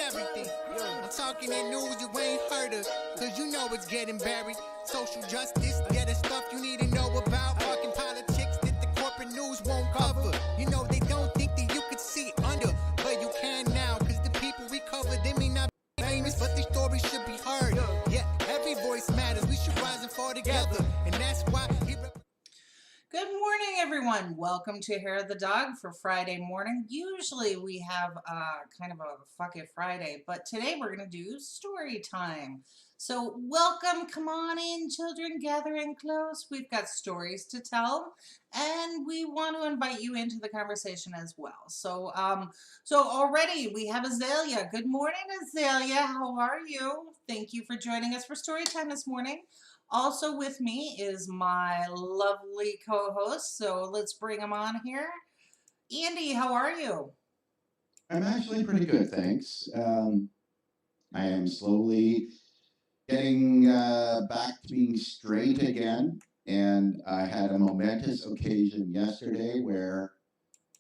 everything. I'm talking that news you ain't heard of, cause you know it's getting buried. Social justice, yeah, the stuff you need to know about. Fucking politics that the corporate news won't cover. You know they don't think that you could see under, but you can now, cause the people we cover, they may not be famous, but their stories should be heard. Yeah, every voice matters, we should rise and fall together, and that's why Good morning, everyone. Welcome to Hair of the Dog for Friday morning. Usually we have kind of a fuck it Friday, but today we're going to do story time. So welcome, come on in, children, gather in close. We've got stories to tell, and we want to invite you into the conversation as well. So already we have Azalea. Good morning, Azalea. How are you? Thank you for joining us for story time this morning. Also with me is my lovely co-host, so let's bring him on here. Andy, how are you? I'm actually pretty good, thanks. I am slowly getting back to being straight again, and I had a momentous occasion yesterday where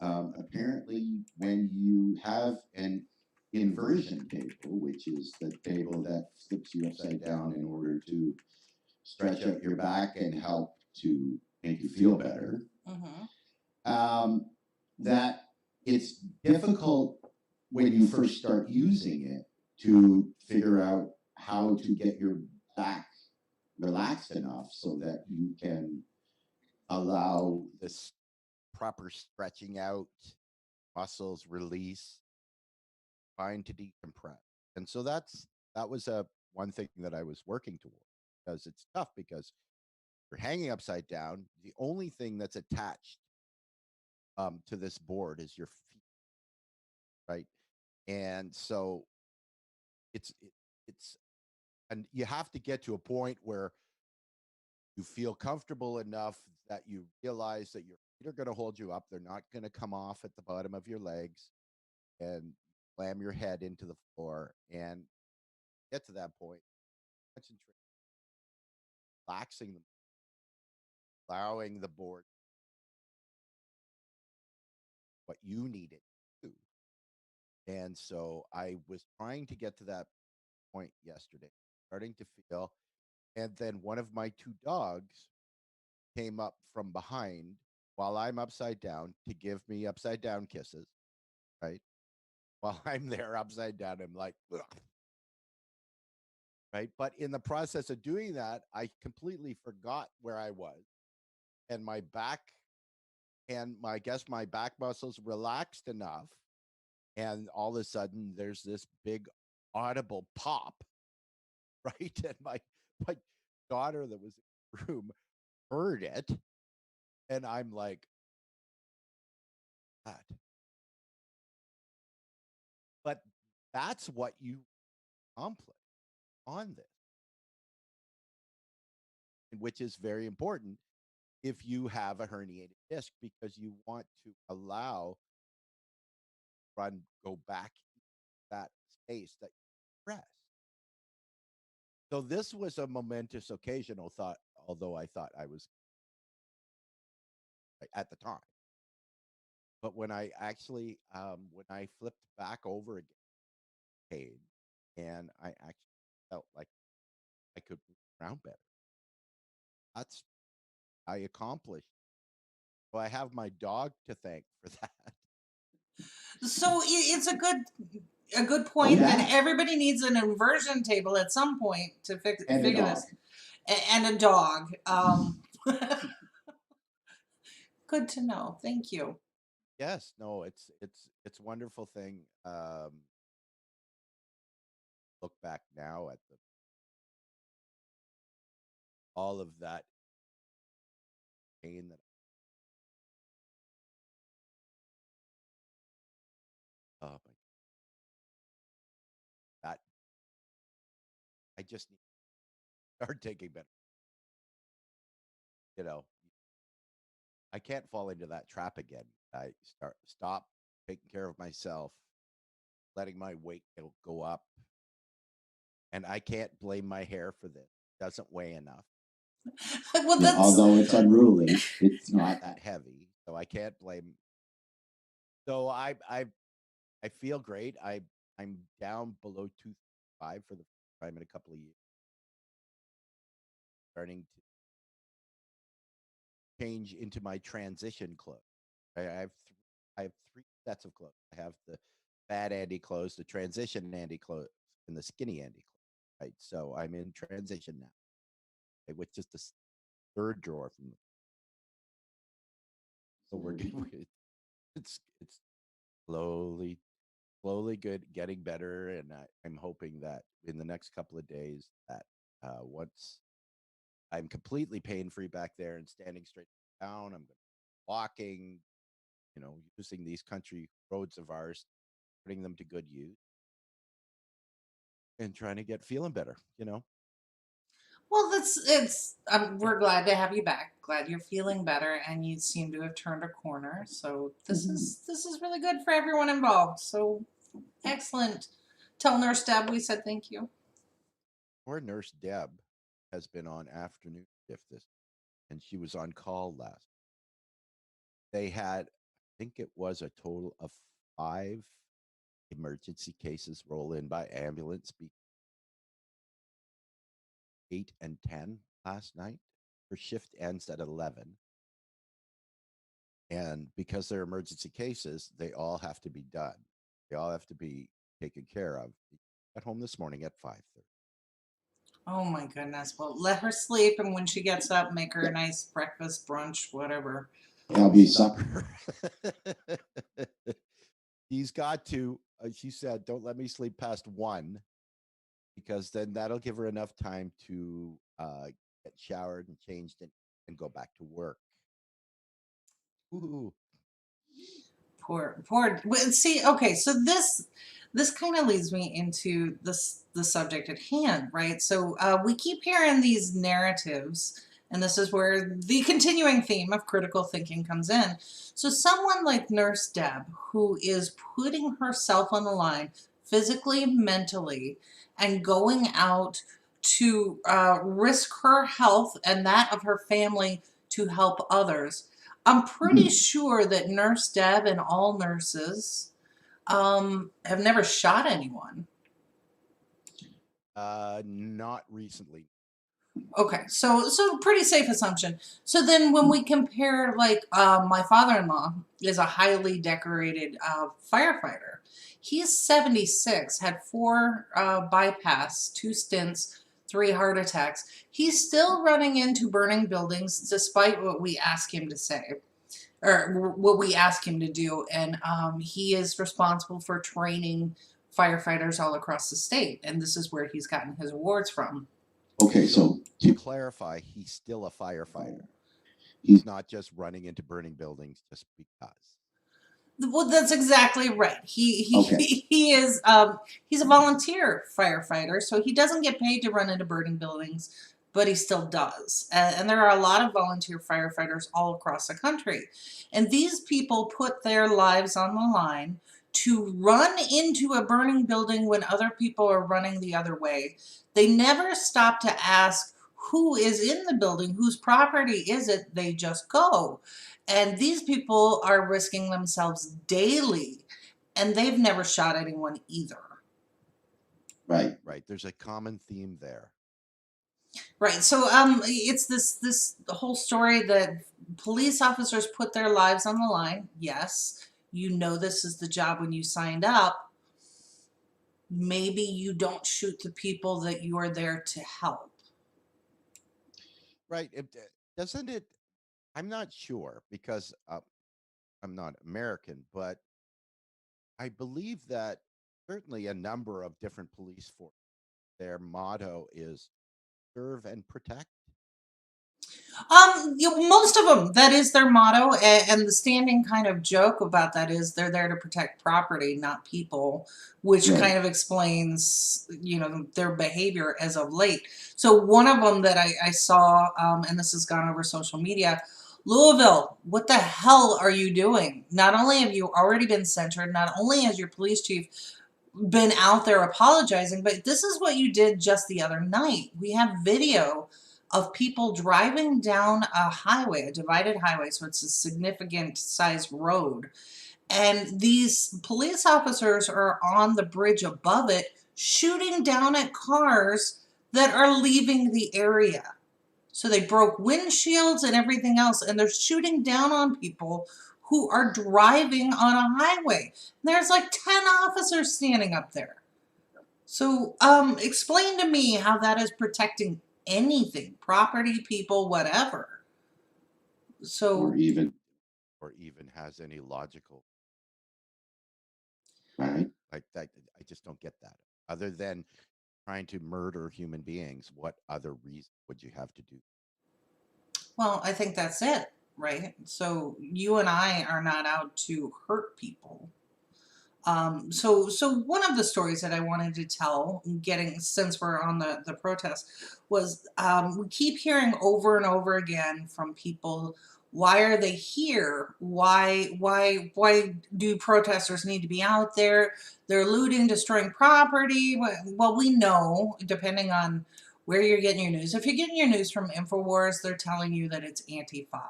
apparently when you have an inversion table, which is the table that flips you upside down in order to stretch out your back and help to make you feel better, that it's difficult when you first start using it to figure out how to get your back relaxed enough so that you can allow this proper stretching out, muscles release, fine to decompress. And so that was one thing that I was working towards, because it's tough because you're hanging upside down. The only thing that's attached to this board is your feet, right? And so it's and you have to get to a point where you feel comfortable enough that you realize that your feet are going to hold you up. They're not going to come off at the bottom of your legs and slam your head into the floor. And get to that point, concentrate, relaxing them, allowing the board what you need it to do. And so I was trying to get to that point yesterday, starting to feel. And then one of my two dogs came up from behind while I'm upside down to give me upside down kisses, right? While I'm there upside down, I'm like, ugh. Right? But in the process of doing that, I completely forgot where I was, and my back and I guess my back muscles relaxed enough, and all of a sudden there's this big audible pop, right? And my daughter that was in the room heard it, and I'm like, that. But that's what you accomplish on this, which is very important if you have a herniated disc, because you want to allow go back that space that you rest. So this was a momentous occasion, although I thought I was at the time. But when I actually when I flipped back over again, paid, and I actually felt like I could move around better. That's I accomplished. So I have my dog to thank for that. So it's a good point that everybody needs an inversion table at some point to figure this. And a dog. Good to know. Thank you. Yes, no, it's a wonderful thing. Look back now at all of that pain that that I just need to start taking better. You know, I can't fall into that trap again. I stop taking care of myself, letting my weight go up, and I can't blame my hair for this. It doesn't weigh enough. Well, although it's unruly, it's not that heavy, so I can't blame. So I feel great. I'm down below 205 for the first time in a couple of years. Starting to change into my transition clothes. I have three sets of clothes. I have the fat Andy clothes, the transition Andy clothes, and the skinny Andy clothes. Right. So I'm in transition now, right, with just the third drawer from the. So we're it's slowly good, getting better, and I'm hoping that in the next couple of days that once I'm completely pain free back there and standing straight down, I'm going to be walking, using these country roads of ours, putting them to good use, and trying to get feeling better. Well, it's we're glad to have you back. Glad you're feeling better and you seem to have turned a corner. So this is really good for everyone involved. So excellent. Tell Nurse Deb we said thank you. Poor Nurse Deb has been on afternoon shift and she was on call last. They had, I think it was a total of 5 emergency cases roll in by ambulance, 8 and 10 last night. Her shift ends at 11. And because they're emergency cases, they all have to be done. They all have to be taken care of. At home this morning at 5:30. Oh my goodness. Well, let her sleep, and when she gets up, make her a Yep. nice breakfast, brunch, whatever. That'll be supper. He's got to. She said, "Don't let me sleep past 1, because then that'll give her enough time to get showered and changed and go back to work." Ooh. Poor. See, okay, so this kind of leads me into the subject at hand, right? So we keep hearing these narratives, and this is where the continuing theme of critical thinking comes in. So someone like Nurse Deb, who is putting herself on the line physically, mentally, and going out to risk her health and that of her family to help others. I'm pretty sure that Nurse Deb and all nurses have never shot anyone. Not recently. Okay, so pretty safe assumption. So then when we compare, like, my father-in-law is a highly decorated firefighter. He's 76, had 4 bypass, 2 stints, 3 heart attacks. He's still running into burning buildings despite what we ask him to say, or what we ask him to do. And he is responsible for training firefighters all across the state. And this is where he's gotten his awards from. Okay, so To clarify, he's still a firefighter. He's not just running into burning buildings just because. Well, that's exactly right. Okay. He is he's a volunteer firefighter, so he doesn't get paid to run into burning buildings, but he still does. And there are a lot of volunteer firefighters all across the country, and these people put their lives on the line to run into a burning building when other people are running the other way. They never stop to ask who is in the building, whose property is it. They just go. And these people are risking themselves daily, and they've never shot anyone either. Right. Right. There's a common theme there. Right. So it's this whole story that police officers put their lives on the line. Yes, you know this is the job when you signed up. Maybe you don't shoot the people that you are there to help. Right. Doesn't it? I'm not sure because I'm not American, but I believe that certainly a number of different police forces, their motto is serve and protect. Most of them, that is their motto, and the standing kind of joke about that is they're there to protect property, not people, which Right. kind of explains, their behavior as of late. So one of them that I saw, and this has gone over social media, Louisville, what the hell are you doing? Not only have you already been censured, not only has your police chief been out there apologizing, but this is what you did just the other night. We have video of people driving down a highway, a divided highway, so it's a significant sized road, And these police officers are on the bridge above it, shooting down at cars that are leaving the area. So they broke windshields and everything else, and they're shooting down on people who are driving on a highway. There's like 10 officers standing up there. So explain to me how that is protecting anything, property, people, whatever. So or even has any logical, right. like that. I just don't get that. Other than trying to murder human beings, what other reason would you have to do? well, I think that's it, right? So you and I are not out to hurt people. So one of the stories that I wanted to tell, since we're on the protest, was we keep hearing over and over again from people, why are they here? Why do protesters need to be out there? They're looting, destroying property. Well, we know, depending on where you're getting your news. If you're getting your news from InfoWars, they're telling you that it's Antifa.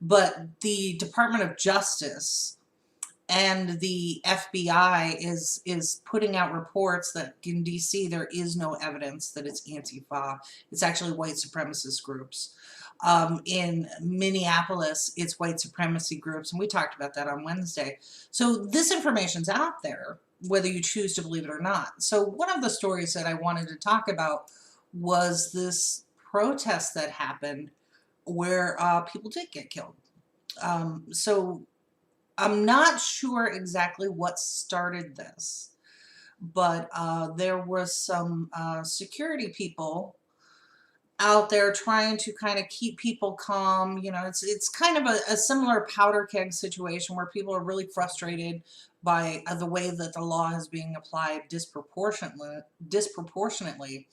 But the Department of Justice and the FBI is putting out reports that in DC there is no evidence that it's Antifa. It's actually white supremacist groups. In Minneapolis, it's white supremacy groups, and we talked about that on Wednesday. So this information's out there, whether you choose to believe it or not. So one of the stories that I wanted to talk about was this protest that happened where people did get killed. So I'm not sure exactly what started this, but there was some security people out there trying to kind of keep people calm. You know, it's kind of a similar powder keg situation where people are really frustrated by the way that the law is being applied disproportionately.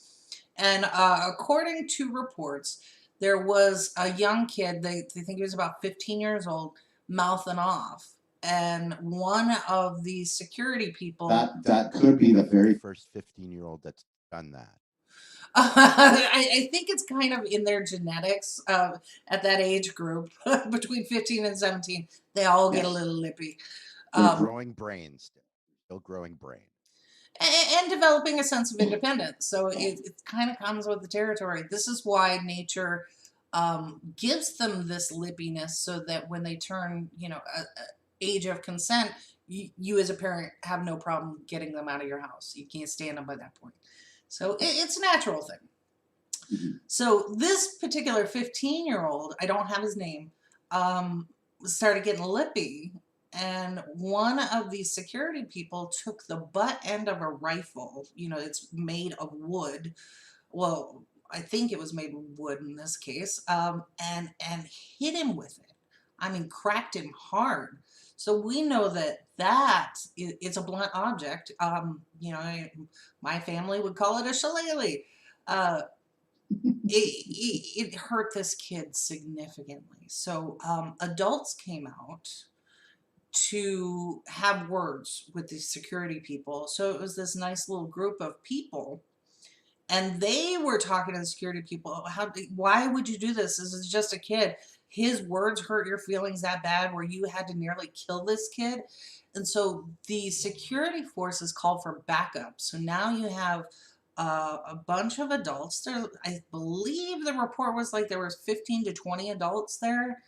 And according to reports, there was a young kid, they think he was about 15 years old, mouthing off. And one of the security people... That could be the very First 15-year-old that's done that. I think it's kind of in their genetics at that age group, between 15 and 17. They all get a little lippy. They're growing brains, still growing brain. And developing a sense of independence. So it kind of comes with the territory. This is why nature gives them this lippiness, so that when they turn, age of consent, you as a parent have no problem getting them out of your house. You can't stand them by that point. So it's a natural thing. So this particular 15-year-old, I don't have his name, started getting lippy. And one of these security people took the butt end of a rifle, it's made of wood. Well, I think it was made of wood in this case, and hit him with it. I mean, cracked him hard. So we know that it's a blunt object. My family would call it a shillelagh. It hurt this kid significantly. So adults came out to have words with the security people. So it was this nice little group of people, and they were talking to the security people. Why would you do this? This is just a kid. His words hurt your feelings that bad where you had to nearly kill this kid. And so the security forces called for backup. So now you have a bunch of adults there. I believe the report was like there was 15 to 20 adults there,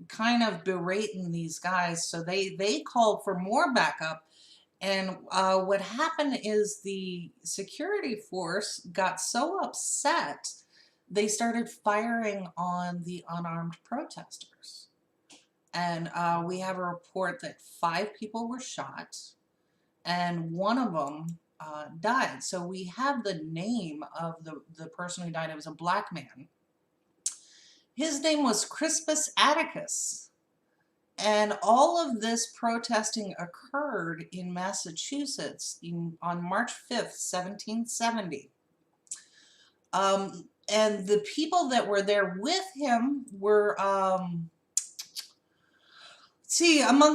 kind of berating these guys. So they called for more backup. And what happened is the security force got so upset, they started firing on the unarmed protesters. And we have a report that 5 people were shot, and one of them died. So we have the name of the person who died. It was a black man. His name was Crispus Atticus. And all of this protesting occurred in Massachusetts on March 5th, 1770. And the people that were there with him were, among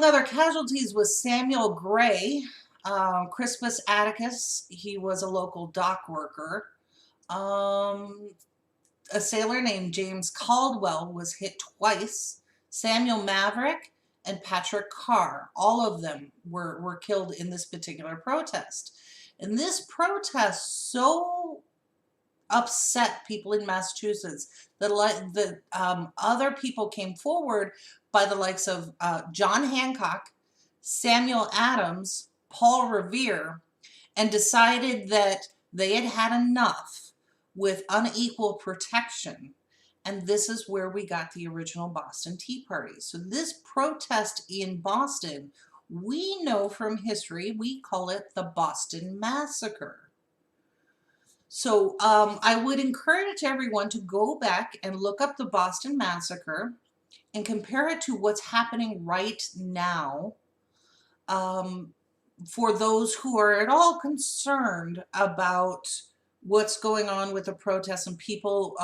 other casualties was Samuel Gray, Crispus Atticus. He was a local dock worker. A sailor named James Caldwell was hit twice. Samuel Maverick and Patrick Carr. All of them were killed in this particular protest. And this protest so upset people in Massachusetts that other people came forward by the likes of John Hancock, Samuel Adams, Paul Revere, and decided that they had had enough with unequal protection. And this is where we got the original Boston Tea Party. So this protest in Boston, we know from history, we call it the Boston Massacre. So I would encourage everyone to go back and look up the Boston Massacre and compare it to what's happening right now, for those who are at all concerned about what's going on with the protests and people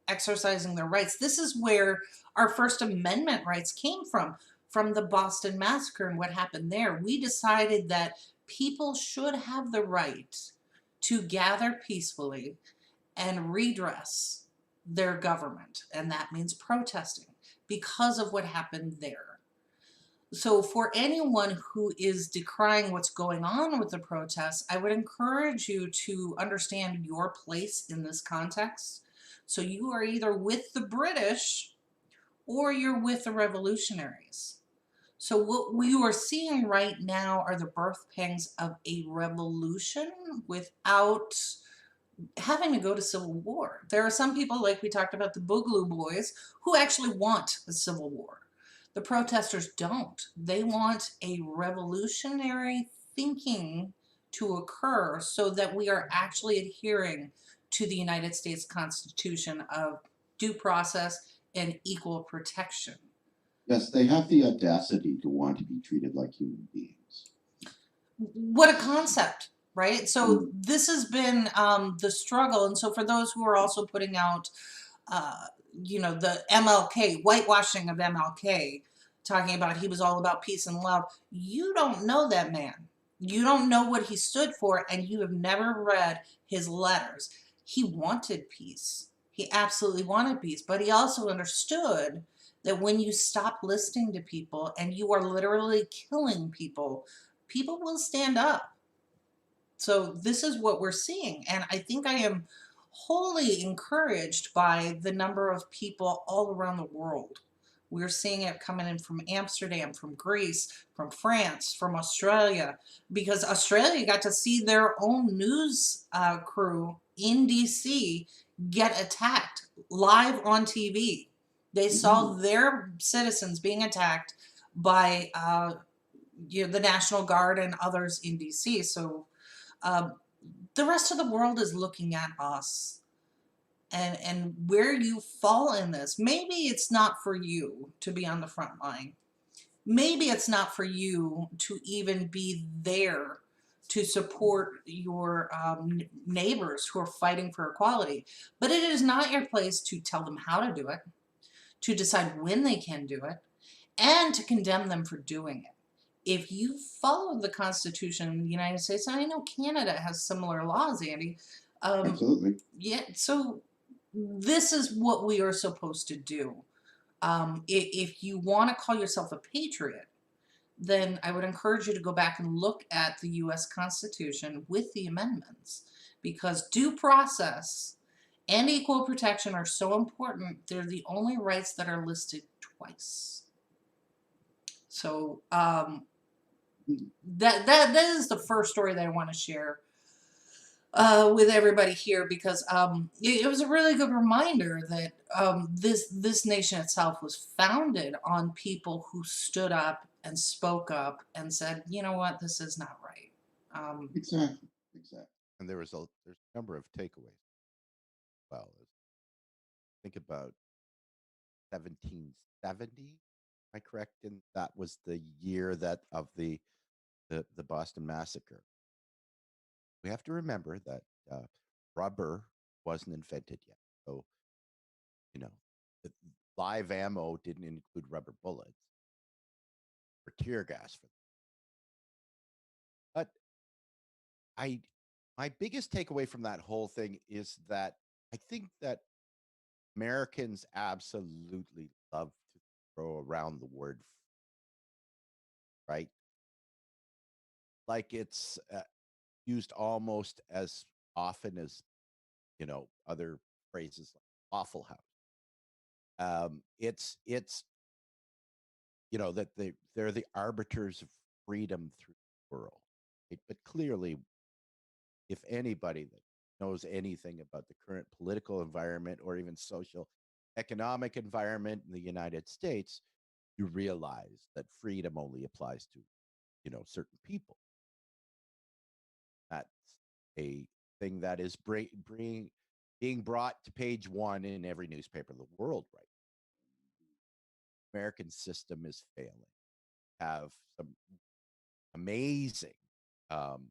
exercising their rights. This is where our First Amendment rights came from the Boston Massacre and what happened there. We decided that people should have the right to gather peacefully and redress their government, and that means protesting because of what happened there. So for anyone who is decrying what's going on with the protests, I would encourage you to understand your place in this context. So you are either with the British or you're with the revolutionaries. So what we are seeing right now are the birth pangs of a revolution without having to go to civil war. There are some people, like we talked about the Boogaloo Boys, who actually want a civil war. The protesters don't. They want a revolutionary thinking to occur so that we are actually adhering to the United States Constitution of due process and equal protection. Yes, they have the audacity to want to be treated like human beings. What a concept, right? So this has been the struggle. And so for those who are also putting out, the MLK, whitewashing of MLK, talking about he was all about peace and love, you don't know that man. You don't know what he stood for, and you have never read his letters. He wanted peace. He absolutely wanted peace, but he also understood that when you stop listening to people and you are literally killing people, people will stand up. So this is what we're seeing. And I think I am wholly encouraged by the number of people all around the world. We're seeing it coming in from Amsterdam, from Greece, from France, from Australia, because Australia got to see their own news crew in DC get attacked live on TV. They saw their citizens being attacked by the National Guard and others in DC. So the rest of the world is looking at us and where you fall in this. Maybe it's not for you to be on the front line. Maybe it's not for you to even be there to support your neighbors who are fighting for equality. But it is not your place to tell them how to do it, to decide when they can do it, and to condemn them for doing it. If you follow the Constitution of the United States, and I know Canada has similar laws, Andy. Absolutely. Yeah, so this is what we are supposed to do. If you want to call yourself a patriot, then I would encourage you to go back and look at the U.S. Constitution with the amendments, because due process and equal protection are so important. They're the only rights that are listed twice. So that is the first story that I want to share with everybody here, because it was a really good reminder that this nation itself was founded on people who stood up and spoke up and said, you know what, this is not right. Exactly. And there's a number of takeaways. Well, think about 1770. Am I correct? And that was the year that of the Boston Massacre. We have to remember that rubber wasn't invented yet, so the live ammo didn't include rubber bullets or tear gas for them. But my biggest takeaway from that whole thing is that I think that Americans absolutely love to throw around the word right? Like it's used almost as often as, other phrases like Waffle House. It's that they're the arbiters of freedom through the world. Right? But clearly, if anybody that knows anything about the current political environment or even social economic environment in the United States, you realize that freedom only applies to, certain people. That's a thing that is being brought to page one in every newspaper in the world right now. American system is failing. Have some amazing um,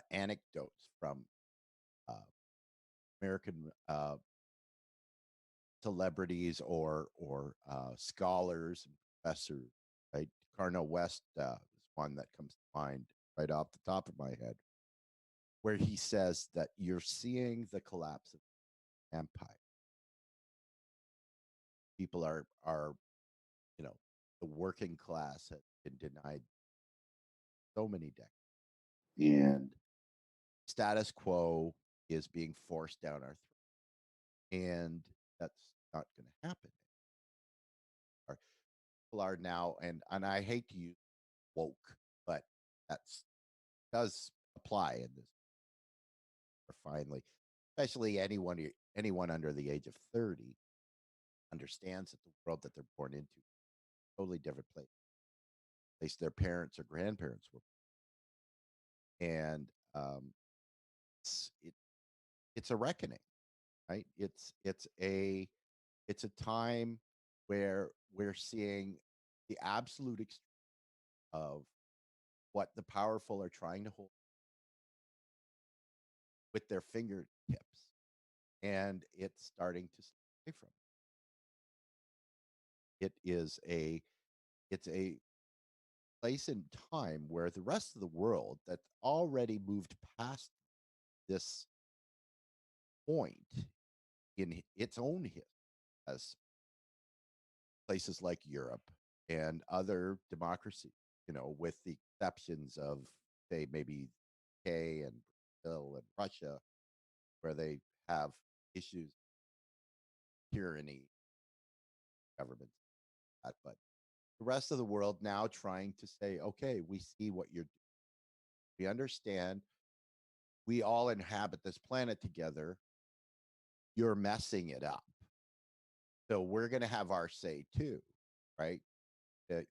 anecdotes from uh, American celebrities or scholars and professors. Right, Carnell West is one that comes to mind right off the top of my head, where he says that you're seeing the collapse of empire. People are the working class has been denied so many decades, and status quo is being forced down our throat, and that's not going to happen. Our people are now, and I hate to use woke, but that's does apply in this finally, especially anyone under the age of 30 understands that the world that they're born into is a totally different place. Place their parents or grandparents were, and it's it, it's a reckoning, right? It's a time where we're seeing the absolute extreme of what the powerful are trying to hold with their fingertips, and it's starting to stay away from it. It's a place in time where the rest of the world that's already moved past this point in its own history, as places like Europe and other democracies, with the exceptions of, say, maybe UK and Brazil and Russia, where they have issues, tyranny, governments, but the rest of the world now trying to say, okay, we see what you're doing. We understand. We all inhabit this planet together. You're messing it up. So we're going to have our say too, right? The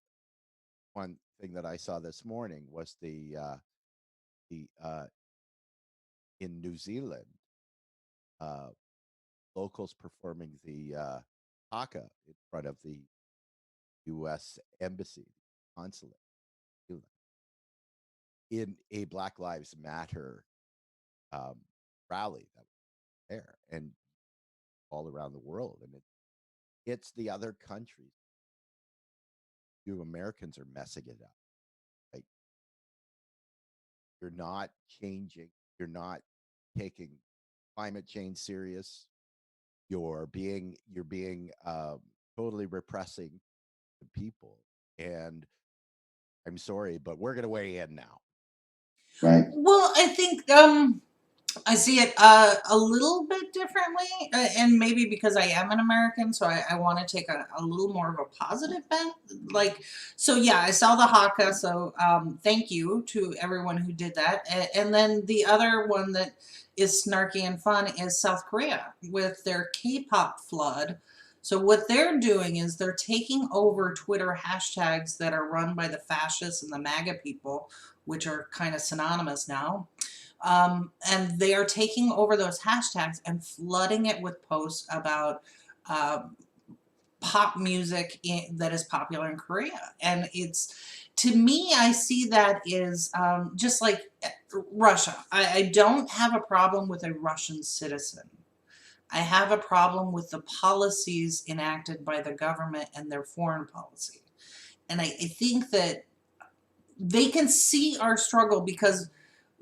one thing that I saw this morning was the in New Zealand, uh, locals performing the haka in front of the U.S. embassy consulate in a Black Lives Matter um, rally that was there, and all around the world, and it's the other countries. You Americans are messing it up. Like, you're not changing. You're not taking climate change serious. You're being totally repressing the people. And I'm sorry, but we're going to weigh in now. Right. Well, I think I see it a little bit differently, and maybe because I am an American, so I want to take a little more of a positive bent. Like, so yeah, I saw the haka, so thank you to everyone who did that. And then the other one that is snarky and fun is South Korea with their K-pop flood. So what they're doing is they're taking over Twitter hashtags that are run by the fascists and the MAGA people, which are kind of synonymous now. And they are taking over those hashtags and flooding it with posts about uh, pop music that is popular in Korea. And it's, to me, I see that is just like Russia. I don't have a problem with a Russian citizen. I have a problem with the policies enacted by the government and their foreign policy. And I think that they can see our struggle because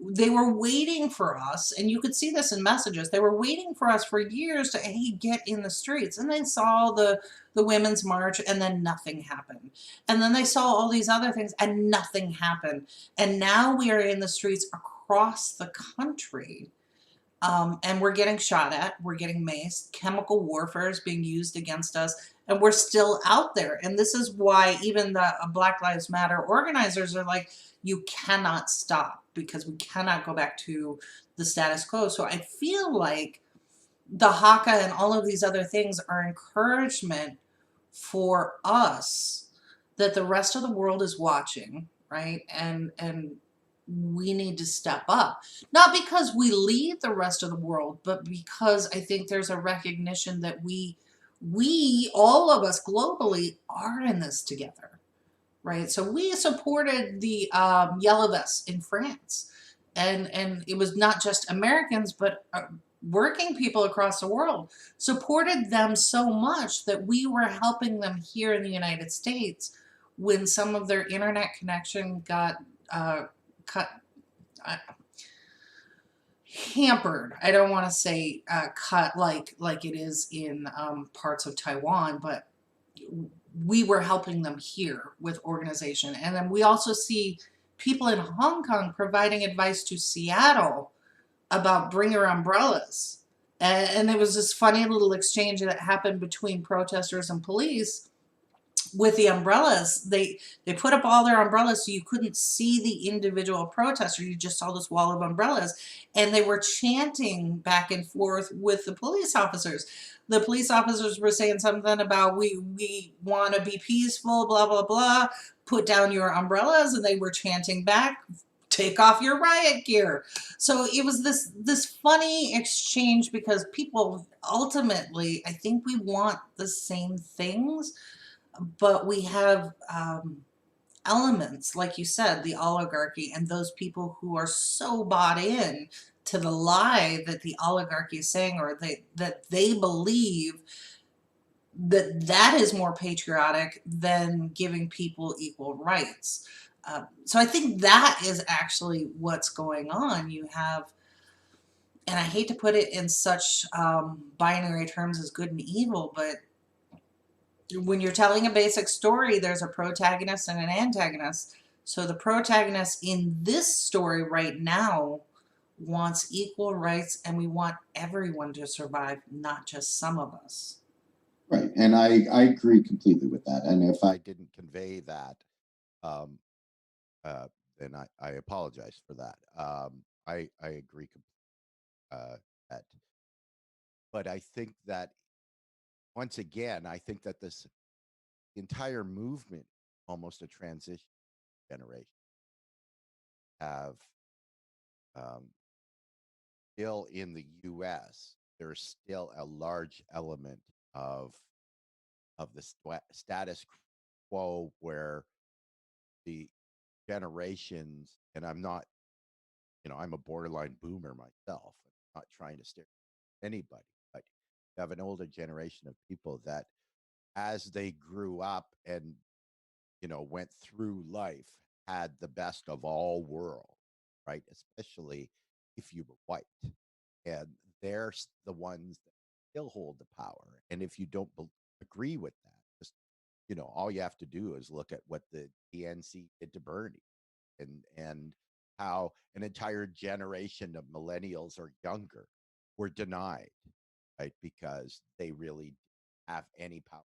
they were waiting for us, and you could see this in messages. They were waiting for us for years to, hey, get in the streets. And they saw the women's march, and then nothing happened. And then they saw all these other things, and nothing happened. And now we are in the streets across the country. And we're getting shot at, we're getting maced, chemical warfare is being used against us, and we're still out there. And this is why even the Black Lives Matter organizers are like, you cannot stop, because we cannot go back to the status quo. So I feel like the haka and all of these other things are encouragement for us, that the rest of the world is watching, right? And we need to step up, not because we lead the rest of the world, but because I think there's a recognition that we all of us globally are in this together, right? So we supported the yellow vests in France, and it was not just Americans, but working people across the world supported them so much that we were helping them here in the United States when some of their internet connection got cut, hampered. I don't want to say cut like it is in parts of Taiwan, but we were helping them here with organization. And then we also see people in Hong Kong providing advice to Seattle about bring your umbrellas. And there was this funny little exchange that happened between protesters and police with the umbrellas. They put up all their umbrellas so you couldn't see the individual protester. You just saw this wall of umbrellas. And they were chanting back and forth with the police officers. The police officers were saying something about we want to be peaceful, blah, blah, blah. Put down your umbrellas. And they were chanting back, take off your riot gear. So it was this funny exchange, because people ultimately, I think we want the same things, but we have elements, like you said, the oligarchy, and those people who are so bought in to the lie that the oligarchy is saying, or that they believe that that is more patriotic than giving people equal rights. So I think that is actually what's going on. You have, and I hate to put it in such binary terms as good and evil, but when you're telling a basic story, there's a protagonist and an antagonist. So the protagonist in this story right now wants equal rights, and we want everyone to survive, not just some of us. Right. And I agree completely with that. And if I I didn't convey that, um, then I apologize for that. I agree that, but I think that once again, I think that this entire movement, almost a transition generation, have um, still in the U.S. There's still a large element of the status quo where the generations, and I'm not, I'm a borderline boomer myself. I'm not trying to steer anybody, but you have an older generation of people that, as they grew up and went through life, had the best of all worlds, right? Especially if you were white, and they're the ones that still hold the power. And if you don't agree with that, just all you have to do is look at what the DNC did to Bernie, and how an entire generation of millennials or younger were denied, right? Because they really didn't have any power.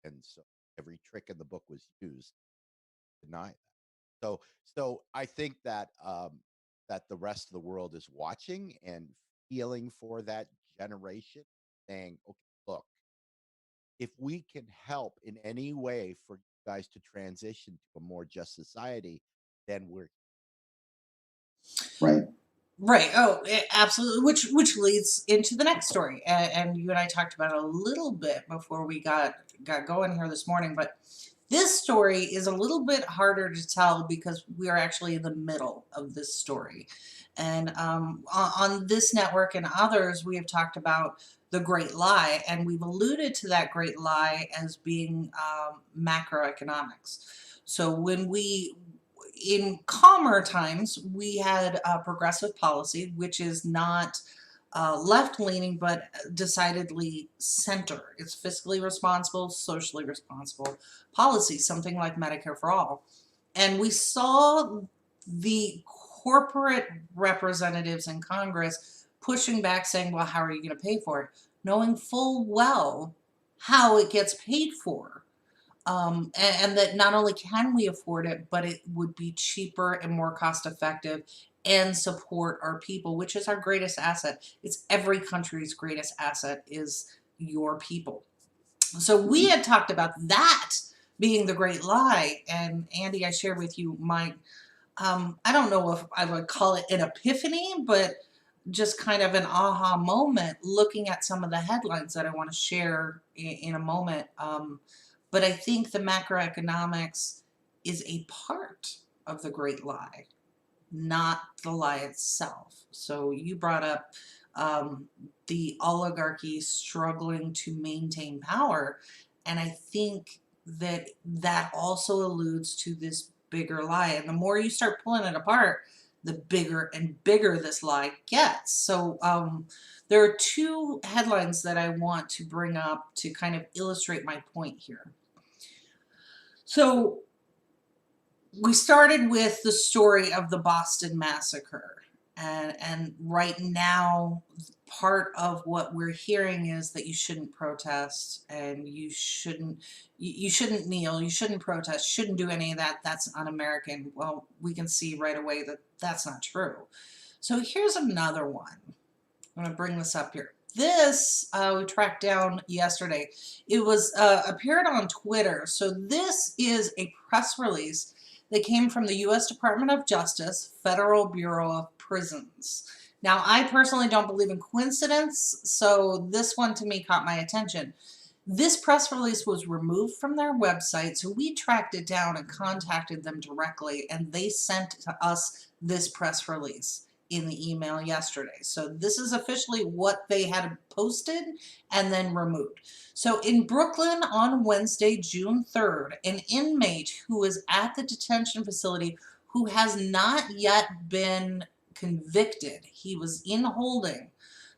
And so every trick in the book was used to deny that. So I think that that the rest of the world is watching and feeling for that generation, saying, okay, look, if we can help in any way for you guys to transition to a more just society, then we're right. Right. Oh, absolutely. Which leads into the next story, and you and I talked about it a little bit before we got going here this morning. But this story is a little bit harder to tell because we are actually in the middle of this story, and on this network and others, we have talked about the Great Lie, and we've alluded to that Great Lie as being macroeconomics. So when we in calmer times, we had progressive policy, which is not left-leaning, but decidedly center. It's fiscally responsible, socially responsible policy, something like Medicare for all. And we saw the corporate representatives in Congress pushing back, saying, well, how are you going to pay for it? Knowing full well how it gets paid for. And that not only can we afford it, but it would be cheaper and more cost effective and support our people, which is our greatest asset. It's every country's greatest asset is your people. So we had talked about that being the great lie. And Andy, I shared with you my, I don't know if I would call it an epiphany, but just kind of an aha moment looking at some of the headlines that I want to share in a moment. But I think the macroeconomics is a part of the great lie, not the lie itself. So you brought up the oligarchy struggling to maintain power. And I think that that also alludes to this bigger lie. And the more you start pulling it apart, the bigger and bigger this lie gets. So there are two headlines that I want to bring up to kind of illustrate my point here. So we started with the story of the Boston Massacre. And right now, part of what we're hearing is that you shouldn't protest and you shouldn't kneel, you shouldn't protest, shouldn't do any of that. That's un-American. Well, we can see right away that that's not true. So here's another one. I'm going to bring this up here. This we tracked down yesterday. It was appeared on Twitter. So this is a press release that came from the U.S. Department of Justice, Federal Bureau of Prisons. Now, I personally don't believe in coincidence, so this one to me caught my attention. This press release was removed from their website, so we tracked it down and contacted them directly, and they sent to us this press release in the email yesterday. So this is officially what they had posted and then removed. So in Brooklyn on Wednesday, June 3rd, an inmate who was at the detention facility who has not yet been convicted, he was in holding.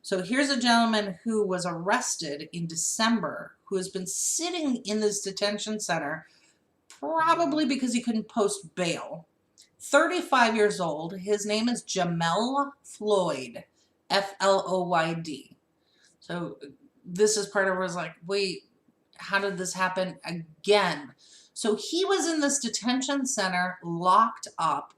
So here's a gentleman who was arrested in December, who has been sitting in this detention center, probably because he couldn't post bail. 35 years old. His name is Jamel Floyd, Floyd. So this is part of it was like, wait, how did this happen again? So he was in this detention center locked up,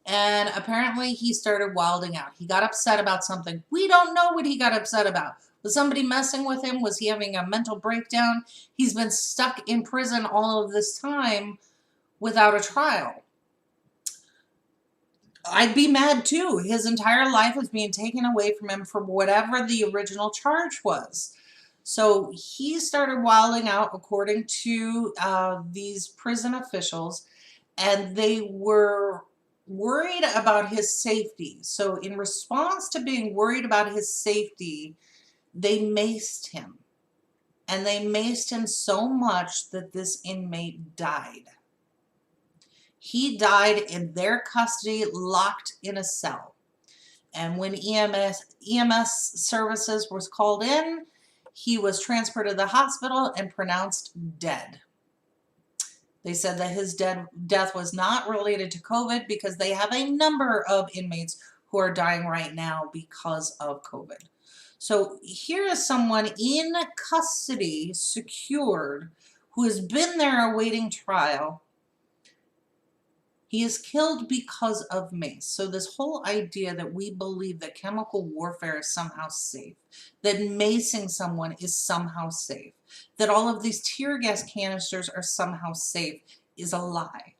and apparently he started wilding out. He got upset about something. We don't know what he got upset about. Was somebody messing with him? Was he having a mental breakdown? He's been stuck in prison all of this time without a trial. I'd be mad too. His entire life is being taken away from him for whatever the original charge was. So he started wilding out, according to these prison officials, and they were worried about his safety. So in response to being worried about his safety, they maced him. And they maced him so much that this inmate died. He died in their custody, locked in a cell. And when EMS services was called in, he was transferred to the hospital and pronounced dead. They said that his death was not related to COVID because they have a number of inmates who are dying right now because of COVID. So here is someone in custody, secured, who has been there awaiting trial. He is killed because of mace. So this whole idea that we believe that chemical warfare is somehow safe, that macing someone is somehow safe, that all of these tear gas canisters are somehow safe is a lie.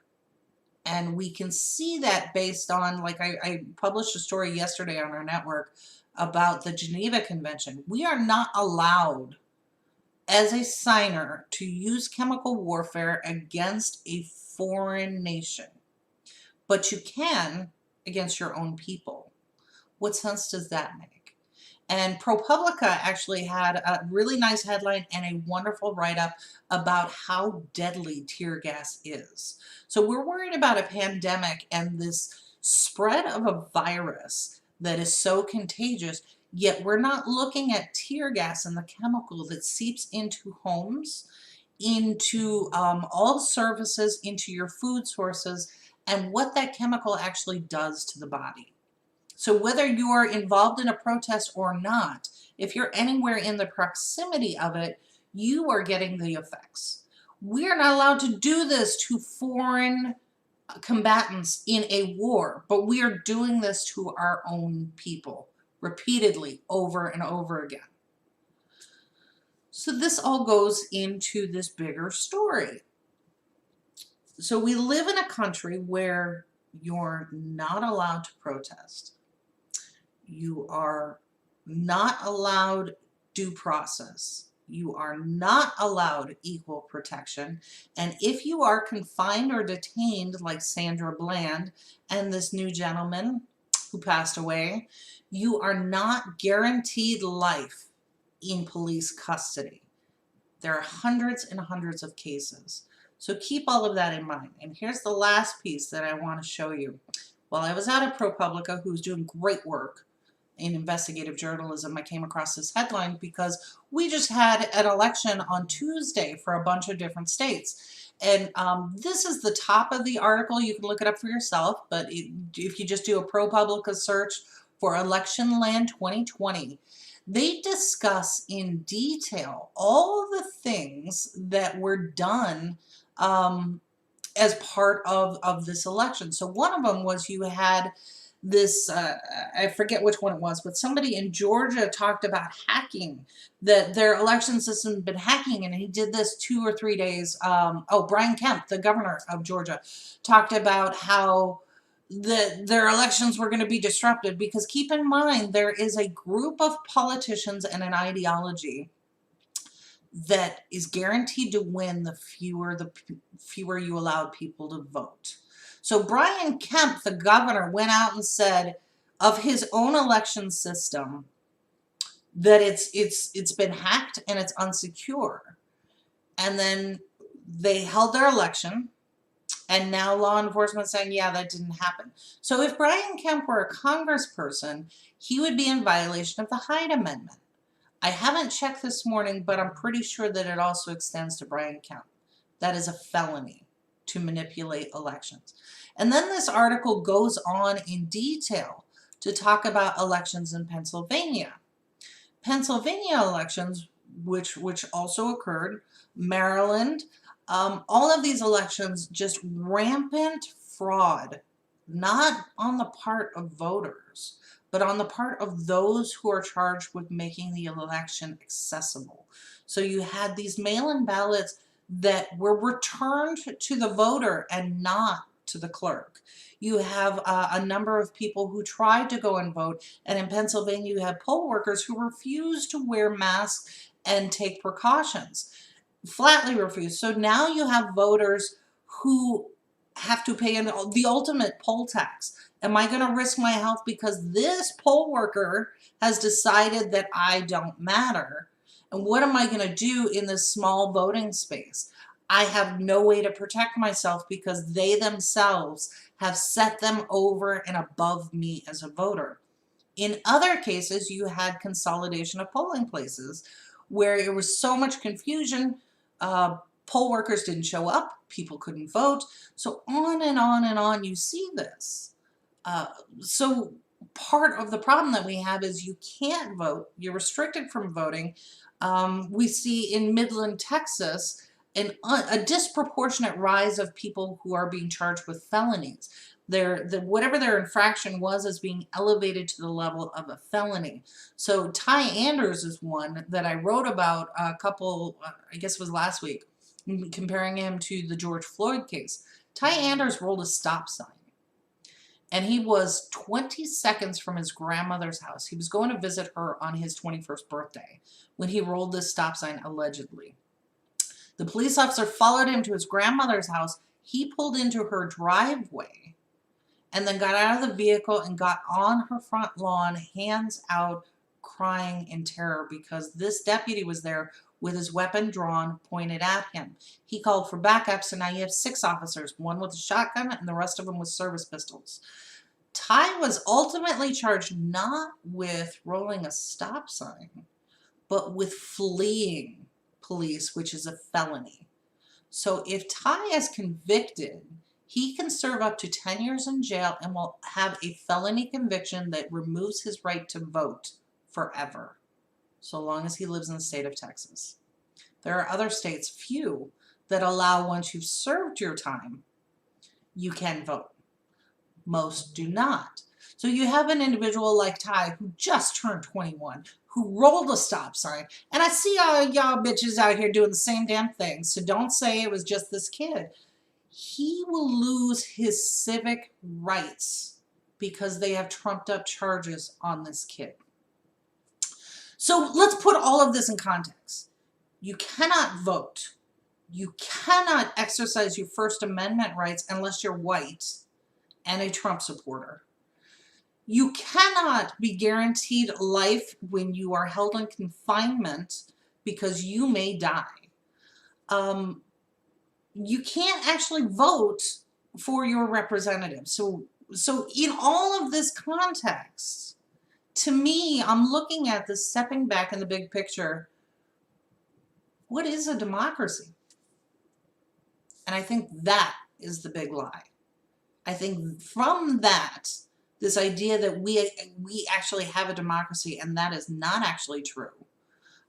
And we can see that based on, like I published a story yesterday on our network about the Geneva Convention. We are not allowed as a signer to use chemical warfare against a foreign nation. But you can against your own people. What sense does that make? And ProPublica actually had a really nice headline and a wonderful write-up about how deadly tear gas is. So we're worried about a pandemic and this spread of a virus that is so contagious, yet we're not looking at tear gas and the chemical that seeps into homes, into all services, into your food sources, and what that chemical actually does to the body. So whether you're involved in a protest or not, if you're anywhere in the proximity of it, you are getting the effects. We are not allowed to do this to foreign combatants in a war, but we are doing this to our own people repeatedly over and over again. So this all goes into this bigger story. So we live in a country where you're not allowed to protest. You are not allowed due process. You are not allowed equal protection. And if you are confined or detained like Sandra Bland and this new gentleman who passed away, you are not guaranteed life in police custody. There are hundreds and hundreds of cases. So keep all of that in mind. And here's the last piece that I want to show you. While I was out at ProPublica, who's doing great work in investigative journalism, I came across this headline because we just had an election on Tuesday for a bunch of different states. And this is the top of the article. You can look it up for yourself, but if you just do a ProPublica search for Election Land 2020, they discuss in detail all the things that were done as part of this election. So one of them was you had this, I forget which one it was, but somebody in Georgia talked about hacking, that their election system had been hacking, and he did this 2 or 3 days. Brian Kemp, the governor of Georgia, talked about how their elections were going to be disrupted, because keep in mind, there is a group of politicians and an ideology that is guaranteed to win the fewer you allow people to vote. So Brian Kemp, the governor, went out and said of his own election system that it's been hacked and it's unsecure. And then they held their election, and now law enforcement saying, yeah, that didn't happen. So if Brian Kemp were a congressperson, he would be in violation of the Hyde Amendment. I haven't checked this morning, but I'm pretty sure that it also extends to Brian Kemp. That is a felony to manipulate elections. And then this article goes on in detail to talk about elections in Pennsylvania. Pennsylvania elections, which also occurred, Maryland, all of these elections, just rampant fraud, not on the part of voters, but on the part of those who are charged with making the election accessible. So you had these mail-in ballots that were returned to the voter and not to the clerk. You have a number of people who tried to go and vote, and in Pennsylvania you have poll workers who refused to wear masks and take precautions. Flatly refused. So now you have voters who have to pay the ultimate poll tax. Am I going to risk my health because this poll worker has decided that I don't matter? And what am I going to do in this small voting space? I have no way to protect myself because they themselves have set them over and above me as a voter. In other cases, you had consolidation of polling places where there was so much confusion. Poll workers didn't show up, people couldn't vote, so on and on and on you see this. So part of the problem that we have is you can't vote, you're restricted from voting. We see in Midland, Texas, a disproportionate rise of people who are being charged with felonies. Whatever their infraction was is being elevated to the level of a felony. So Ty Anders is one that I wrote about a couple, I guess it was last week, comparing him to the George Floyd case. Ty Anders rolled a stop sign, and he was 20 seconds from his grandmother's house. He was going to visit her on his 21st birthday when he rolled this stop sign, allegedly. The police officer followed him to his grandmother's house. He pulled into her driveway and then got out of the vehicle and got on her front lawn, hands out, crying in terror because this deputy was there with his weapon drawn, pointed at him. He called for backup, so now you have 6 officers, one with a shotgun and the rest of them with service pistols. Ty was ultimately charged not with rolling a stop sign, but with fleeing police, which is a felony. So if Ty is convicted, he can serve up to 10 years in jail and will have a felony conviction that removes his right to vote forever, so long as he lives in the state of Texas. There are other states, few, that allow once you've served your time, you can vote. Most do not. So you have an individual like Ty who just turned 21, who rolled a stop sign, and I see all y'all bitches out here doing the same damn thing, so don't say it was just this kid. He will lose his civic rights because they have trumped up charges on this kid. So let's put all of this in context. You cannot vote. You cannot exercise your First Amendment rights unless you're white and a Trump supporter. You cannot be guaranteed life when you are held in confinement because you may die. You can't actually vote for your representative. So in all of this context, to me, I'm looking at this, stepping back in the big picture. What is a democracy? And I think that is the big lie. I think from that, this idea that we actually have a democracy, and that is not actually true.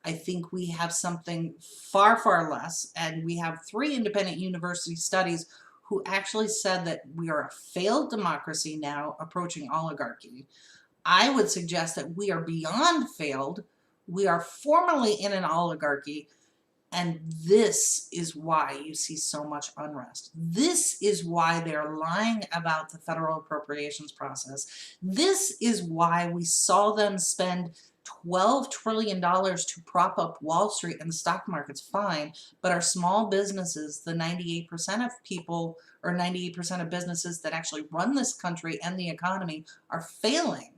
I think we have something far, far less, and we have 3 independent university studies who actually said that we are a failed democracy now approaching oligarchy. I would suggest that we are beyond failed. We are formally in an oligarchy. And this is why you see so much unrest. This is why they're lying about the federal appropriations process. This is why we saw them spend $12 trillion to prop up Wall Street and the stock market's fine, but our small businesses, the 98% of people or 98% of businesses that actually run this country and the economy are failing.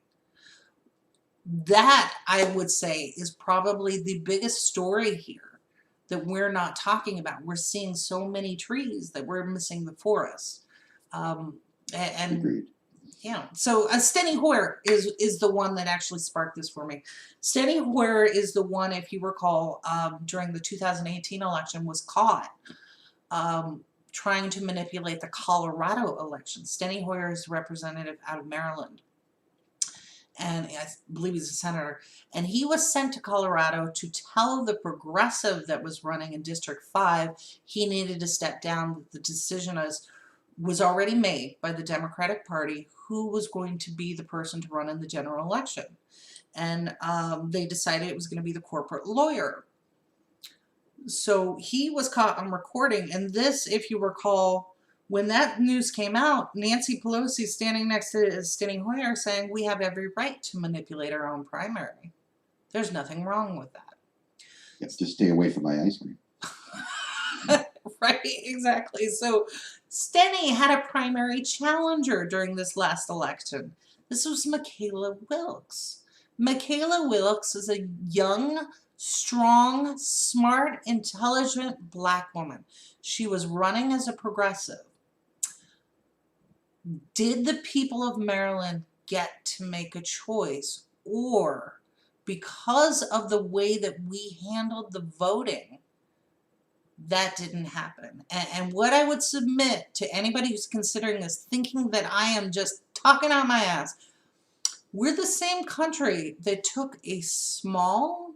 That, I would say, is probably the biggest story here that we're not talking about. We're seeing so many trees that we're missing the forest. Agreed. Yeah, so Steny Hoyer is the one that actually sparked this for me. Steny Hoyer is the one, if you recall, during the 2018 election was caught trying to manipulate the Colorado election. Steny Hoyer is a representative out of Maryland, and I believe he's a senator, and he was sent to Colorado to tell the progressive that was running in District 5 he needed to step down. The decision was already made by the Democratic Party who was going to be the person to run in the general election. And they decided it was going to be the corporate lawyer. So he was caught on recording, and this, if you recall, when that news came out, Nancy Pelosi standing next to Steny Hoyer saying, we have every right to manipulate our own primary. There's nothing wrong with that. Yeah, just stay away from my ice cream. Right, exactly. So Steny had a primary challenger during this last election. This was Michaela Wilkes. Michaela Wilkes is a young, strong, smart, intelligent Black woman. She was running as a progressive. Did the people of Maryland get to make a choice? Or because of the way that we handled the voting, that didn't happen? And what I would submit to anybody who's considering this, thinking that I am just talking out my ass, we're the same country that took a small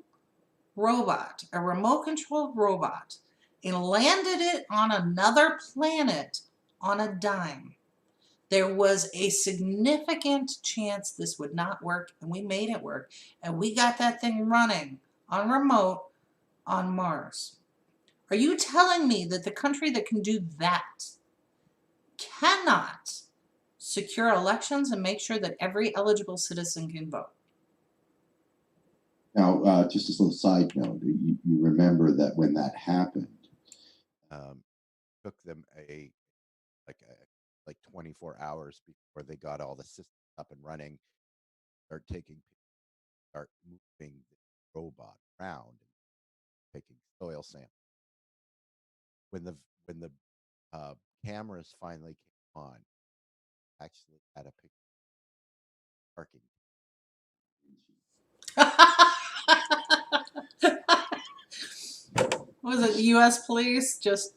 robot, a remote-controlled robot, and landed it on another planet on a dime. There was a significant chance this would not work, and we made it work. And we got that thing running on remote on Mars. Are you telling me that the country that can do that cannot secure elections and make sure that every eligible citizen can vote? Now, just as a little side note, you remember that when that happened, took them like 24 hours before they got all the systems up and running, start taking start moving the robot around and taking soil samples. When the uh, cameras finally came on, actually had a picture of parking. Was it U.S. police? Just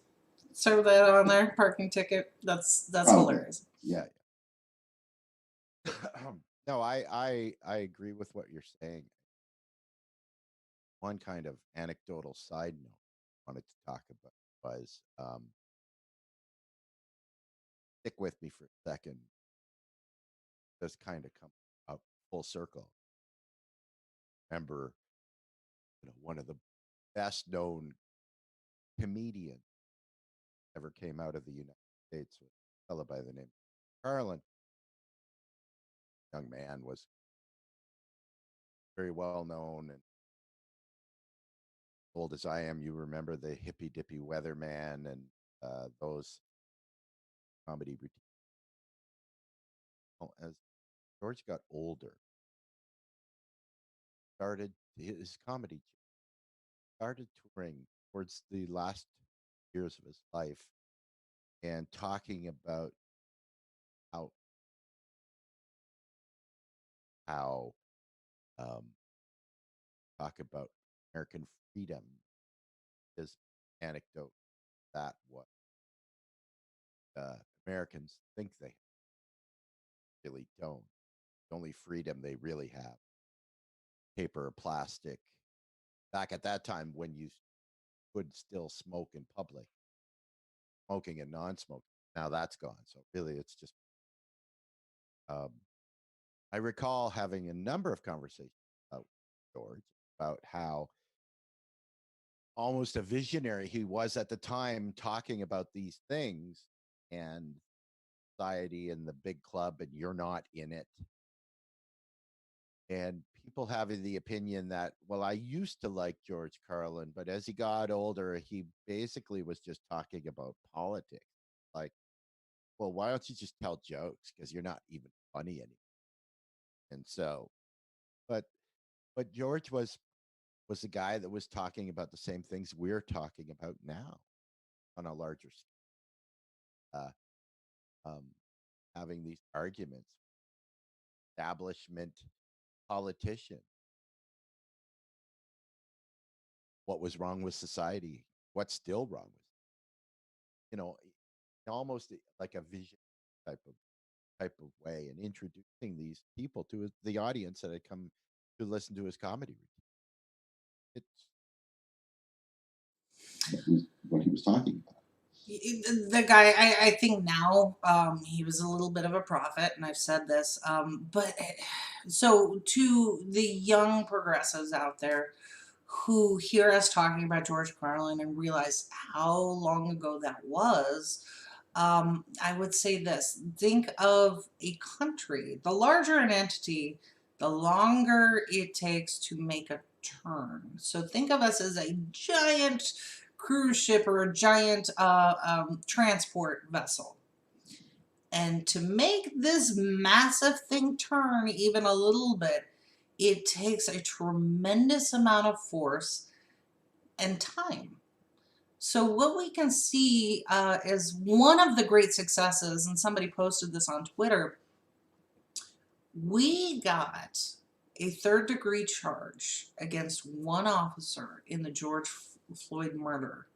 serve that on there, parking ticket. That's Probably. hilarious. Yeah. No, I agree with what you're saying. One kind of anecdotal side note I wanted to talk about was stick with me for a second. This kind of come up full circle. Remember, one of the best known comedians ever came out of the United States was a fellow by the name of Carlin. Young man was very well known and old as I am. You remember the hippy dippy weatherman and those comedy routines. Well, as George got older, started his comedy started touring towards the last years of his life and talking about how how um, talk about American freedom. His anecdote that what Americans think they really don't. The only freedom they really have, paper or plastic. Back at that time when you could still smoke in public, smoking and non-smoking. Now that's gone. So really, it's just. Um, I recall having a number of conversations about George about how almost a visionary he was at the time, talking about these things and society and the big club, and you're not in it. And people having the opinion that, well, I used to like George Carlin, but as he got older, he basically was just talking about politics. Like, well, why don't you just tell jokes? Because you're not even funny anymore. And so, but George was the guy that was talking about the same things we're talking about now on a larger scale. Um, having these arguments, establishment politician, what was wrong with society, what's still wrong with, almost like a vision type of way, and introducing these people to the audience that had come to listen to his comedy routine. It's what he was talking about. The guy, I think now, he was a little bit of a prophet, and I've said this, but so to the young progressives out there who hear us talking about George Carlin and realize how long ago that was, I would say this: think of a country. The larger an entity, the longer it takes to make a turn. So think of us as a giant cruise ship or a giant transport vessel. And to make this massive thing turn even a little bit, it takes a tremendous amount of force and time. So what we can see is one of the great successes, and somebody posted this on Twitter, we got a third-degree charge against one officer in the George Floyd murder,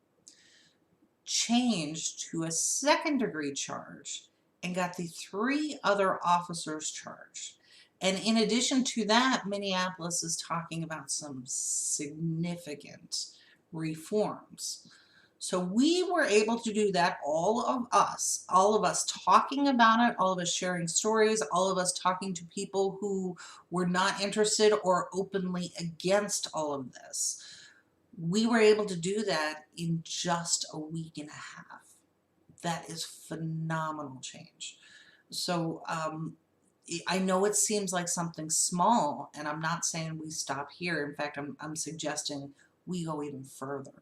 changed to a second-degree charge, and got the 3 other officers charged. And in addition to that, Minneapolis is talking about some significant reforms. So we were able to do that, all of us talking about it, all of us sharing stories, all of us talking to people who were not interested or openly against all of this. We were able to do that in just a week and a half. That is phenomenal change. So I know it seems like something small, and I'm not saying we stop here. In fact, I'm suggesting we go even further.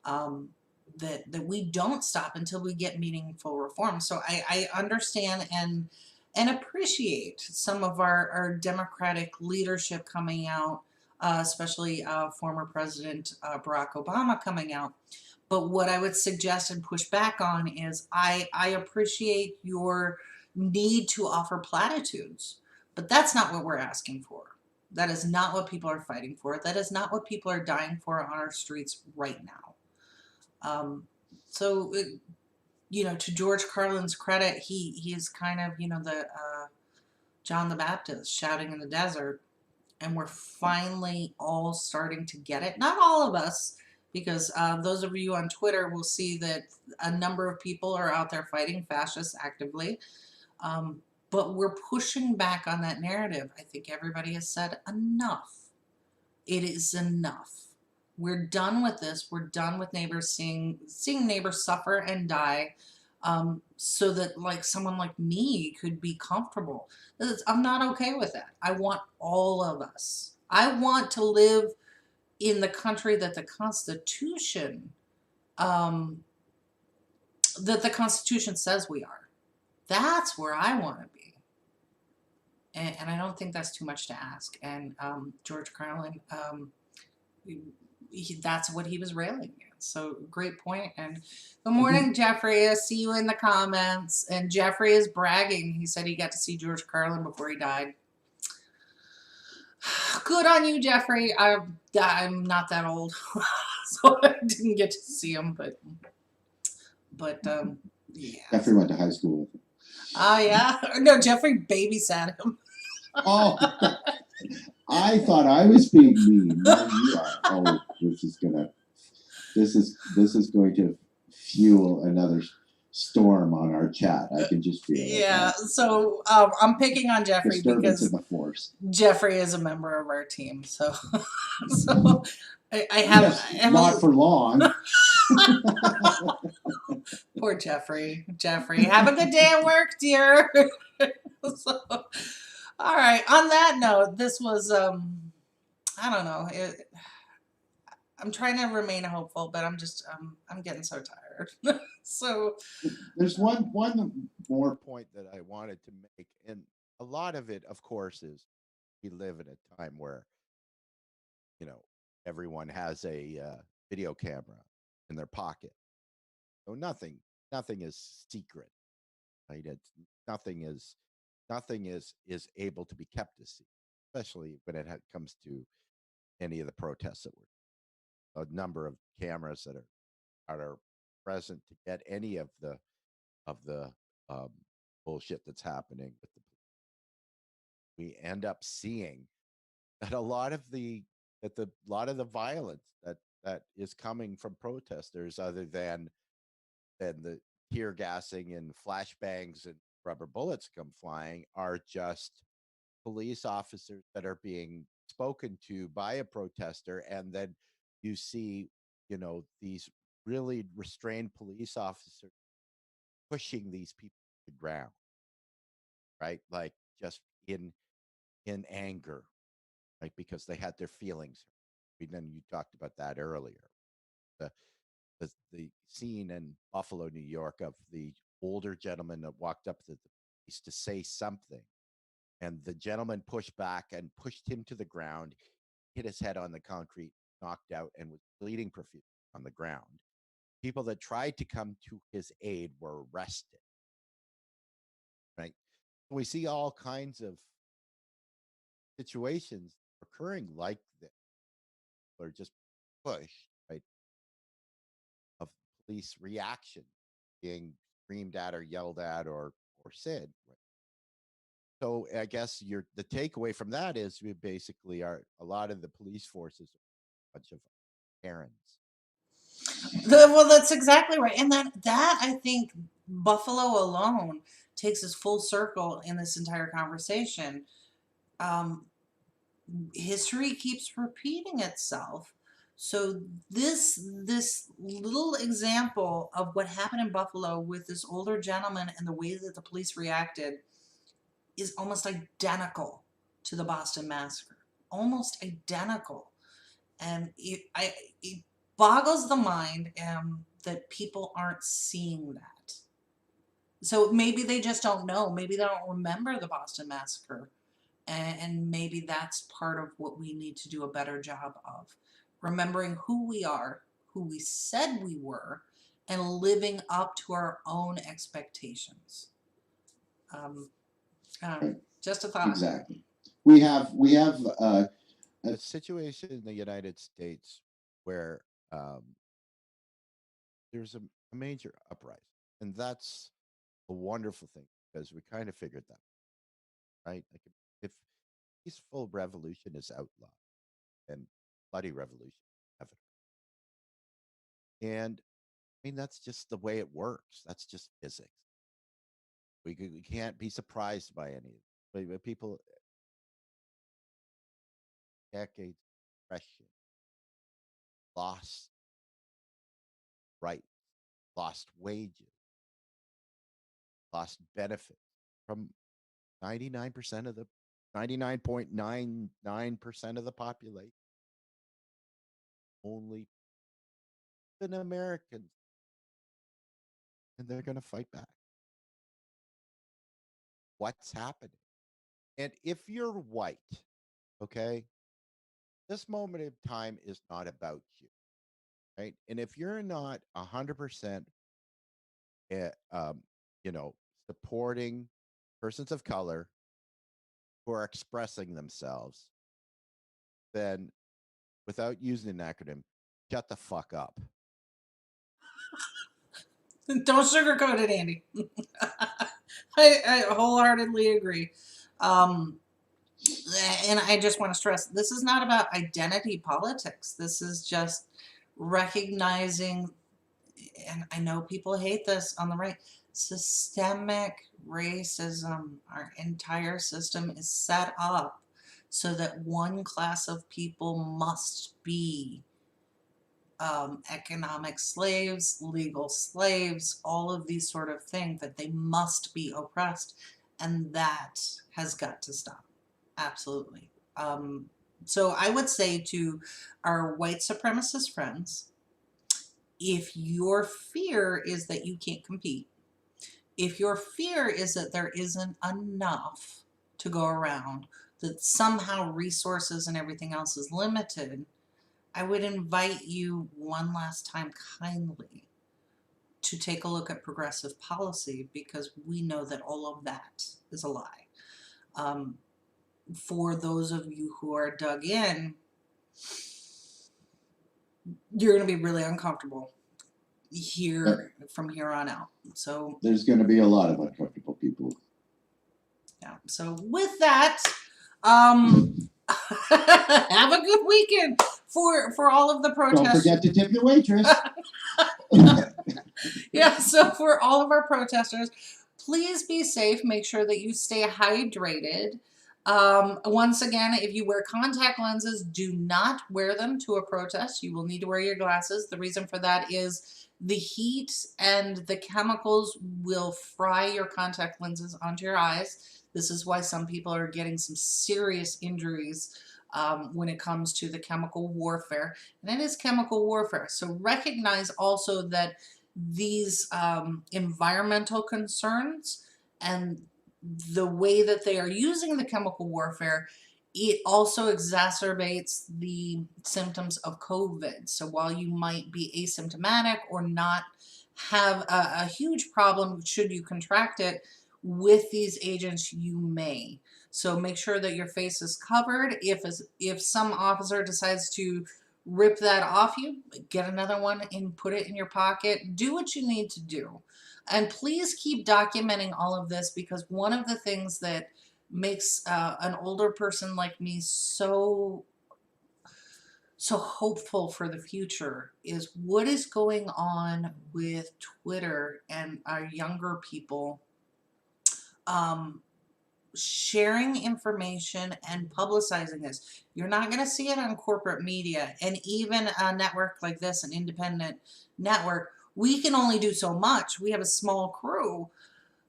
That we don't stop until we get meaningful reform. So I understand, and and appreciate some of our Democratic leadership coming out, especially former President Barack Obama coming out. But what I would suggest and push back on is I appreciate your need to offer platitudes, but that's not what we're asking for. That is not what people are fighting for. That is not what people are dying for on our streets right now. So, to George Carlin's credit, he is kind of, the John the Baptist shouting in the desert, and we're finally all starting to get it. Not all of us, because those of you on Twitter will see that a number of people are out there fighting fascists actively. But we're pushing back on that narrative. I think everybody has said enough. It is enough. We're done with this. We're done with neighbors seeing neighbors suffer and die, so that like someone like me could be comfortable. I'm not okay with that. I want all of us. I want to live in the country that the Constitution says we are. That's where I want to be. And I don't think that's too much to ask. And George Carlin, that's what he was railing against. So great point. And good morning, Jeffrey. I see you in the comments. And Jeffrey is bragging. He said he got to see George Carlin before he died. Good on you, Jeffrey. I'm not that old, so I didn't get to see him. But yeah. Jeffrey went to high school with him. Oh yeah. No, Jeffrey babysat him. Oh, I thought I was being mean. No, you are. Oh, this is going to fuel another storm on our chat. I can just feel it. Yeah. So I'm picking on Jeffrey Disturbance because in the force. Jeffrey is a member of our team. So I have not for long. Poor Jeffrey. Jeffrey, have a good day at work, dear. So, all right. On that note, this was I don't know. I'm trying to remain hopeful, but I'm getting so tired. So there's one more point that I wanted to make, and a lot of it, of course, is we live in a time where everyone has a video camera in their pocket, so nothing is secret, right? Nothing is able to be kept a secret, especially when it comes to any of the protests that were a number of cameras that are present to get any of the bullshit that's happening with we end up seeing that a lot of the violence that is coming from protesters, other than the tear gassing and flashbangs and rubber bullets come flying, are just police officers that are being spoken to by a protester, and then you see these really restrained police officers pushing these people to the ground, right? Like just in anger, right? Because they had their feelings hurt. Then you talked about that earlier. The scene in Buffalo, New York, of the older gentleman that walked up to the police to say something, and the gentleman pushed back and pushed him to the ground, hit his head on the concrete, knocked out, and was bleeding profusely on the ground. People that tried to come to his aid were arrested. Right? We see all kinds of situations occurring like this, or just pushed, right? Of police reaction being screamed at or yelled at or said. Right? So I guess the takeaway from that is we basically are a lot of the police forces are a bunch of Karens. Well, that's exactly right. And that I think Buffalo alone takes us full circle in this entire conversation. History keeps repeating itself. So this little example of what happened in Buffalo with this older gentleman and the way that the police reacted is almost identical to the Boston Massacre. Almost identical. And it boggles the mind that people aren't seeing that. So maybe they just don't know. Maybe they don't remember the Boston Massacre. And maybe that's part of what we need to do a better job of. Remembering who we are, who we said we were, and living up to our own expectations. Um, Right. just a thought. Exactly. We have A situation in the United States where there's a major uprising, and that's a wonderful thing because we kind of figured that, right? Like if peaceful revolution is outlawed, then bloody revolution is inevitable. And I mean, that's just the way it works. That's just physics. We can't be surprised by any. But people, decades of oppression, lost rights, lost wages, lost benefits from 99% of the 99.99% of the population, only an Americans, and they're going to fight back. What's happening? And if you're white, okay, this moment in time is not about you, right? And if you're not 100%, um, you know, supporting persons of color who are expressing themselves, then without using an acronym, shut the fuck up. Don't sugarcoat it, Andy. I wholeheartedly agree. And I just want to stress, this is not about identity politics. This is just recognizing, and I know people hate this on the right, systemic racism. Our entire system is set up so that one class of people must be economic slaves, legal slaves, all of these sort of things, that they must be oppressed. And that has got to stop. Absolutely. So I would say to our white supremacist friends, if your fear is that you can't compete, if your fear is that there isn't enough to go around, that somehow resources and everything else is limited, I would invite you one last time kindly to take a look at progressive policy, because we know that all of that is a lie. For those of you who are dug in, you're going to be really uncomfortable here from here on out. So there's going to be a lot of uncomfortable people. yeah. So with that, have a good weekend for all of the protesters. Don't forget to tip your waitress. Yeah, so for all of our protesters, please be safe. Make sure that you stay hydrated. Once again, if you wear contact lenses, do not wear them to a protest. You will need to wear your glasses. The reason for that is the heat and the chemicals will fry your contact lenses onto your eyes. This is why some people are getting some serious injuries when it comes to the chemical warfare. And it is chemical warfare. So recognize also that these environmental concerns and the way that they are using the chemical warfare, it also exacerbates the symptoms of COVID. So while you might be asymptomatic or not have a huge problem should you contract it, with these agents you may. So make sure that your face is covered. If some officer decides to rip that off you, get another one and put it in your pocket. Do what you need to do. And please keep documenting all of this, because one of the things that makes an older person like me so hopeful for the future is what is going on with Twitter and our younger people sharing information and publicizing this. You're not going to see it on corporate media, and even a network like this, an independent network, we can only do so much. We have a small crew.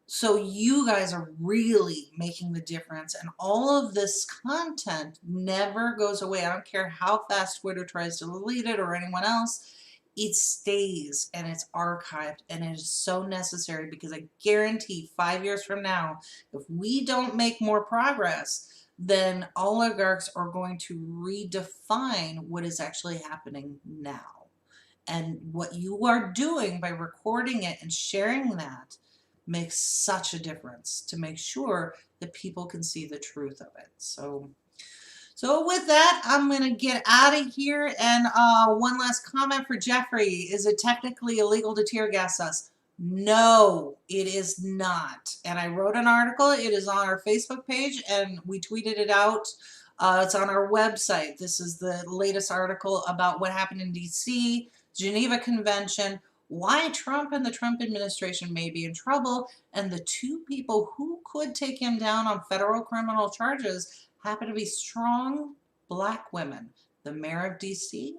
So you guys are really making the difference, and all of this content never goes away. I don't care how fast Twitter tries to delete it or anyone else. it stays and it's archived, and it is so necessary, because I guarantee 5 years from now, if we don't make more progress, then oligarchs are going to redefine what is actually happening now. And what you are doing by recording it and sharing that makes such a difference to make sure that people can see the truth of it. So with that, I'm going to get out of here. And one last comment for Jeffrey. Is it technically illegal to tear gas us? No, it is not. And I wrote an article. It is on our Facebook page, and we tweeted it out. It's on our website. This is the latest article about what happened in D.C., Geneva Convention, why Trump and the Trump administration may be in trouble, and the two people who could take him down on federal criminal charges happen to be strong Black women, the mayor of D.C.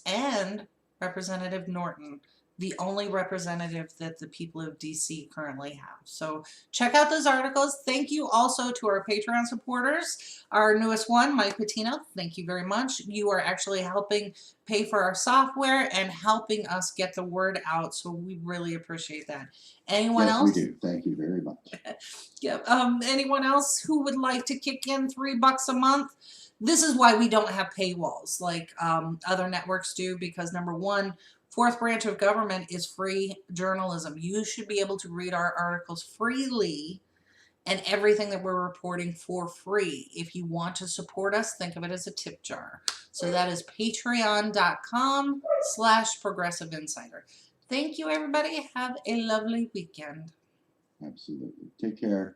and Representative Norton, the only representative that the people of D.C. currently have. So check out those articles. Thank you also to our Patreon supporters. Our newest one, Mike Patino, thank you very much. You are actually helping pay for our software and helping us get the word out, so we really appreciate that. Anyone else? Yes, we do. Thank you very much. Yep. Anyone else who would like to kick in $3 a month? This is why we don't have paywalls like other networks do, because number one, fourth branch of government is free journalism. You should be able to read our articles freely and everything that we're reporting for free. If you want to support us, think of it as a tip jar. So that is patreon.com/Progressive Insider. Thank you, everybody. Have a lovely weekend. Absolutely. Take care.